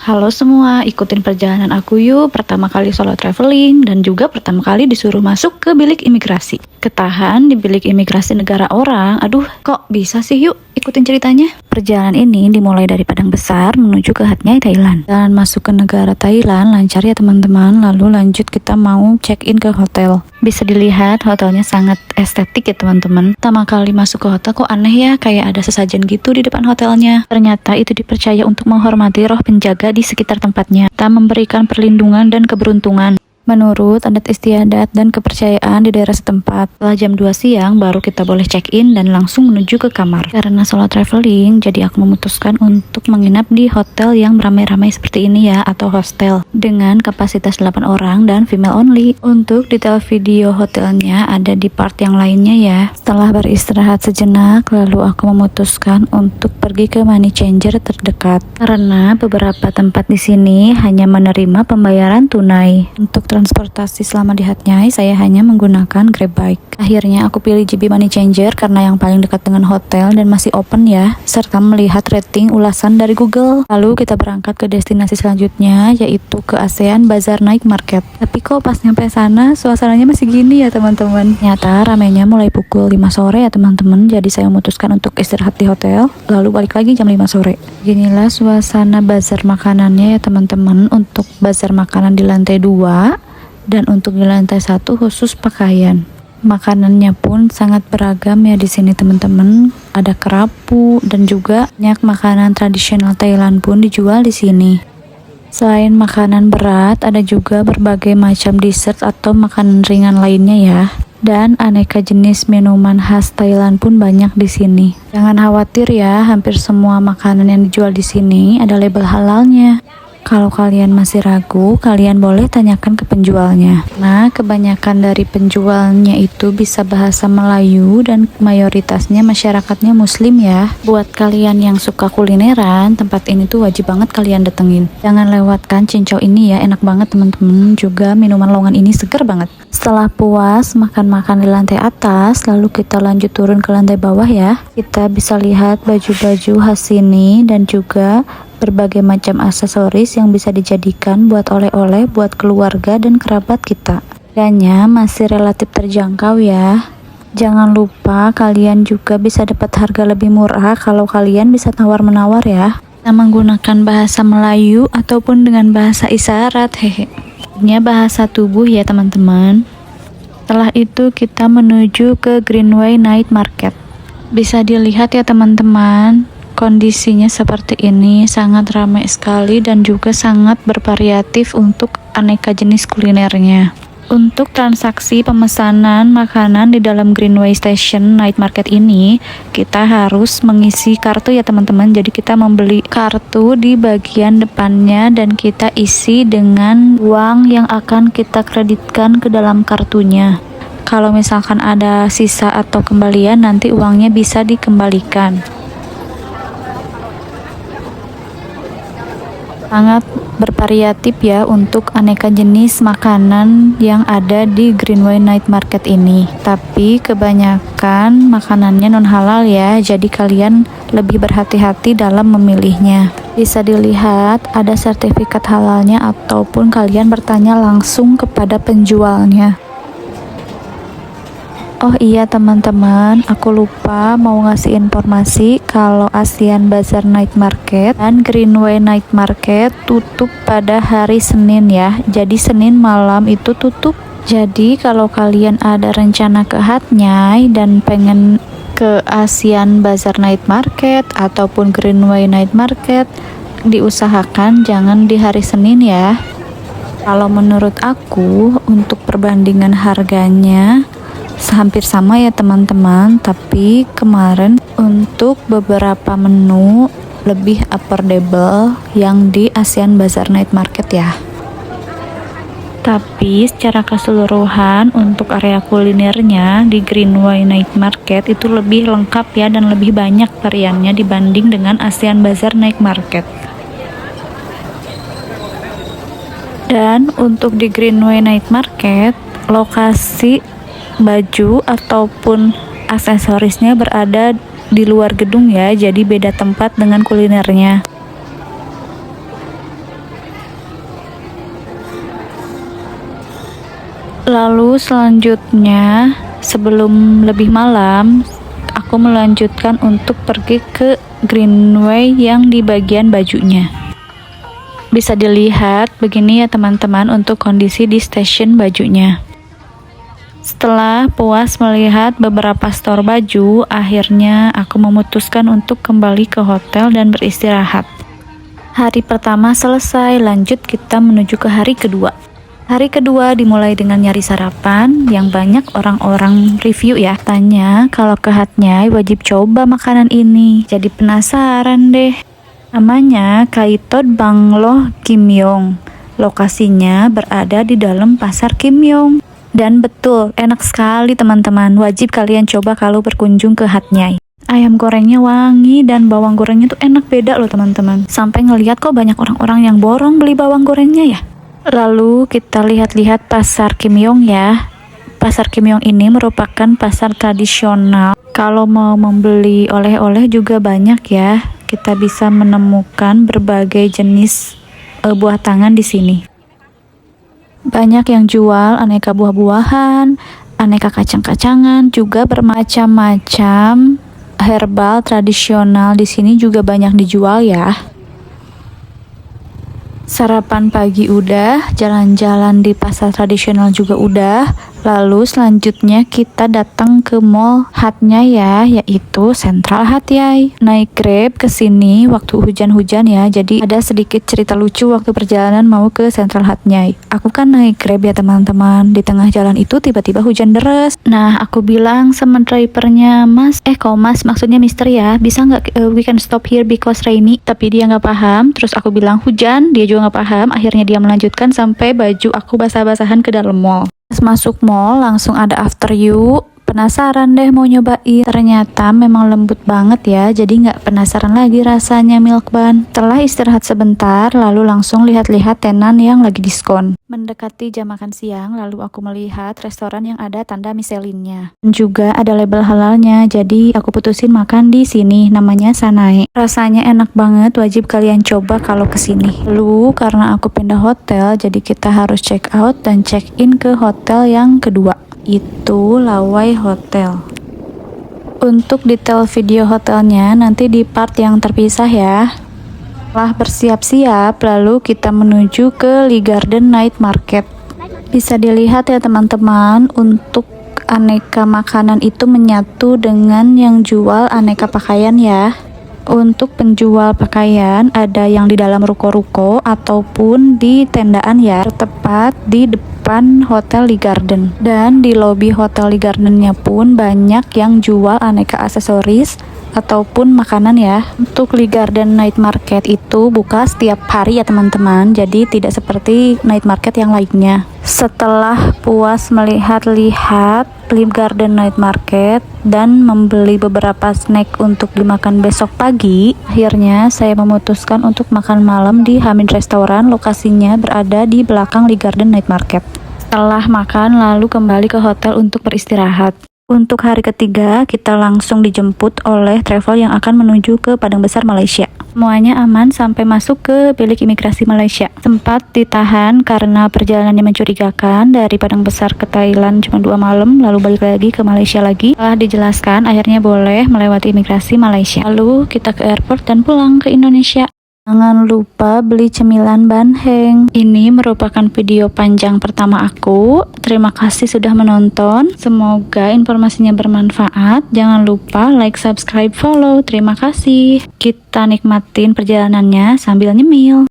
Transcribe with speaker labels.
Speaker 1: Halo semua, ikutin perjalanan aku yuk. Pertama kali solo traveling dan juga pertama kali disuruh masuk ke bilik imigrasi. Ketahan di bilik imigrasi negara orang. Aduh, kok bisa sih? Yuk, ikutin ceritanya. Perjalanan ini dimulai dari Padang Besar menuju ke Hat Yai, Thailand. Dan masuk ke negara Thailand lancar ya teman-teman. Lalu lanjut kita mau check-in ke hotel. Bisa dilihat hotelnya sangat estetik ya teman-teman. Pertama kali masuk ke hotel kok aneh ya, kayak ada sesajen gitu di depan hotelnya. Ternyata itu dipercaya untuk menghormati roh penjaga di sekitar tempatnya. Kita memberikan perlindungan dan keberuntungan menurut adat istiadat dan kepercayaan di daerah setempat. Setelah jam 2 siang baru kita boleh check-in dan langsung menuju ke kamar. Karena solo traveling, jadi aku memutuskan untuk menginap di hotel yang ramai-ramai seperti ini ya, atau hostel dengan kapasitas 8 orang dan female only. Untuk detail video hotelnya ada di part yang lainnya ya. Setelah beristirahat sejenak, lalu aku memutuskan untuk pergi ke money changer terdekat karena beberapa tempat di sini hanya menerima pembayaran tunai. Untuk transportasi selama di Hat Yai, saya hanya menggunakan Grab Bike. Akhirnya aku pilih JB Money Changer karena yang paling dekat dengan hotel dan masih open ya, serta melihat rating ulasan dari Google. Lalu kita berangkat ke destinasi selanjutnya, yaitu ke ASEAN Bazaar Night Market. Tapi kok pas nyampe sana, suasananya masih gini ya teman-teman. Ternyata ramainya mulai pukul 5 sore ya teman-teman, jadi saya memutuskan untuk istirahat di hotel, lalu balik lagi jam 5 sore. Inilah suasana bazar makanannya ya teman-teman. Untuk bazar makanan di lantai 2 dan untuk di lantai 1 khusus pakaian. Makanannya pun sangat beragam ya di sini teman-teman. Ada kerapu dan juga banyak makanan tradisional Thailand pun dijual di sini. Selain makanan berat, ada juga berbagai macam dessert atau makanan ringan lainnya ya. Dan aneka jenis minuman khas Thailand pun banyak di sini. Jangan khawatir ya, hampir semua makanan yang dijual di sini ada label halalnya. Kalau kalian masih ragu, kalian boleh tanyakan ke penjualnya. Nah, kebanyakan dari penjualnya itu bisa bahasa Melayu dan mayoritasnya masyarakatnya Muslim ya. Buat kalian yang suka kulineran, tempat ini tuh wajib banget kalian datengin. Jangan lewatkan cincau ini ya, enak banget teman-teman. Juga minuman longan ini seger banget. Setelah puas makan-makan di lantai atas, lalu kita lanjut turun ke lantai bawah ya. Kita bisa lihat baju-baju khas sini dan juga berbagai macam aksesoris yang bisa dijadikan buat oleh-oleh buat keluarga dan kerabat kita. Harganya masih relatif terjangkau ya. Jangan lupa kalian juga bisa dapat harga lebih murah kalau kalian bisa tawar-menawar ya. Kita menggunakan bahasa Melayu ataupun dengan bahasa isyarat, hehe. Ini bahasa tubuh ya teman-teman. Setelah itu kita menuju ke Greenway Night Market. Bisa dilihat ya teman-teman, kondisinya seperti ini, sangat ramai sekali dan juga sangat bervariatif untuk aneka jenis kulinernya. Untuk transaksi pemesanan makanan di dalam Greenway Station Night Market ini, kita harus mengisi kartu ya teman-teman. Jadi kita membeli kartu di bagian depannya dan kita isi dengan uang yang akan kita kreditkan ke dalam kartunya. Kalau misalkan ada sisa atau kembalian, nanti uangnya bisa dikembalikan. Sangat bervariatif ya untuk aneka jenis makanan yang ada di Greenway Night Market ini. Tapi kebanyakan makanannya non halal ya, jadi kalian lebih berhati-hati dalam memilihnya. Bisa dilihat ada sertifikat halalnya ataupun kalian bertanya langsung kepada penjualnya. Oh iya teman-teman, aku lupa mau ngasih informasi kalau ASEAN Bazaar Night Market dan Greenway Night Market tutup pada hari Senin ya. Jadi Senin malam itu tutup. Jadi kalau kalian ada rencana ke Hat Yai dan pengen ke ASEAN Bazaar Night Market ataupun Greenway Night Market, diusahakan jangan di hari Senin ya. Kalau menurut aku untuk perbandingan harganya hampir sama ya teman-teman, tapi kemarin untuk beberapa menu lebih affordable yang di ASEAN Bazaar Night Market ya. Tapi secara keseluruhan untuk area kulinernya di Greenway Night Market itu lebih lengkap ya dan lebih banyak variannya dibanding dengan ASEAN Bazaar Night Market. Dan untuk di Greenway Night Market, lokasi baju ataupun aksesorisnya berada di luar gedung ya, jadi beda tempat dengan kulinernya. Lalu selanjutnya, sebelum lebih malam, aku melanjutkan untuk pergi ke Greenway yang di bagian bajunya. Bisa dilihat begini ya teman-teman untuk kondisi di stasiun bajunya. Setelah puas melihat beberapa store baju, akhirnya aku memutuskan untuk kembali ke hotel dan beristirahat. Hari pertama selesai, lanjut kita menuju ke hari kedua. Hari kedua dimulai dengan nyari sarapan yang banyak orang-orang review ya. Tanya kalau ke Hatnyai wajib coba makanan ini. Jadi penasaran deh. Namanya Kaitot Banglo Kimyong. Lokasinya berada di dalam pasar Kimyong. Dan betul, enak sekali teman-teman. Wajib kalian coba kalau berkunjung ke Hatnyai. Ayam gorengnya wangi dan bawang gorengnya tuh enak beda loh teman-teman. Sampai ngelihat kok banyak orang-orang yang borong beli bawang gorengnya ya. Lalu kita lihat-lihat pasar Kimyong ya. Pasar Kimyong ini merupakan pasar tradisional. Kalau mau membeli oleh-oleh juga banyak ya. Kita bisa menemukan berbagai jenis buah tangan di sini. Banyak yang jual aneka buah-buahan, aneka kacang-kacangan, juga bermacam-macam herbal tradisional di sini juga banyak dijual ya. Sarapan pagi udah, jalan-jalan di pasar tradisional juga udah. Lalu selanjutnya kita datang ke mall Hatnyai ya, yaitu Central Hatnyai. Naik Grab ke sini waktu hujan-hujan ya. Jadi ada sedikit cerita lucu waktu perjalanan mau ke Central Hatnyai. Aku kan naik Grab ya teman-teman. Di tengah jalan itu tiba-tiba hujan deras. Nah, aku bilang sama drivernya, "Mas, mas, maksudnya Mister ya, bisa nggak we can stop here because rainy?" Tapi dia nggak paham. Terus aku bilang hujan, dia juga nggak paham. Akhirnya dia melanjutkan sampai baju aku basah-basahan ke dalam mall. Pas masuk mall langsung ada after you. Penasaran deh mau nyobain. Ternyata memang lembut banget ya, jadi nggak penasaran lagi rasanya milk bun. Setelah istirahat sebentar, lalu langsung lihat-lihat tenan yang lagi diskon. Mendekati jam makan siang, lalu aku melihat restoran yang ada tanda Michelin-nya. Juga ada label halalnya, jadi aku putusin makan di sini. Namanya Sanae. Rasanya enak banget, wajib kalian coba kalau kesini. Lalu karena aku pindah hotel, jadi kita harus check out dan check in ke hotel yang kedua. Itu Lawai Hotel. Untuk detail video hotelnya nanti di part yang terpisah ya. Setelah bersiap-siap, lalu kita menuju ke Lee Garden Night Market. Bisa dilihat ya teman-teman, untuk aneka makanan itu menyatu dengan yang jual aneka pakaian ya. Untuk penjual pakaian ada yang di dalam ruko-ruko ataupun di tendaan ya, tepat di depan Hotel Lee Garden. Dan di lobi Hotel Lee Gardennya pun banyak yang jual aneka aksesoris ataupun makanan ya. Untuk Lee Garden Night Market itu buka setiap hari ya teman-teman, jadi tidak seperti night market yang lainnya. Setelah puas melihat-lihat Lee Garden Night Market dan membeli beberapa snack untuk dimakan besok pagi, akhirnya saya memutuskan untuk makan malam di Hamid Restoran. Lokasinya berada di belakang Lee Garden Night Market. Setelah makan lalu kembali ke hotel untuk beristirahat. Untuk hari ketiga, kita langsung dijemput oleh travel yang akan menuju ke Padang Besar Malaysia. Semuanya aman sampai masuk ke bilik imigrasi Malaysia. Sempat ditahan karena perjalanannya mencurigakan, dari Padang Besar ke Thailand cuma 2 malam, lalu balik lagi ke Malaysia lagi. Setelah dijelaskan, akhirnya boleh melewati imigrasi Malaysia. Lalu kita ke airport dan pulang ke Indonesia. Jangan lupa beli cemilan Banheng. Ini merupakan video panjang pertama aku. Terima kasih sudah menonton. Semoga informasinya bermanfaat. Jangan lupa like, subscribe, follow. Terima kasih. Kita nikmatin perjalanannya sambil nyemil.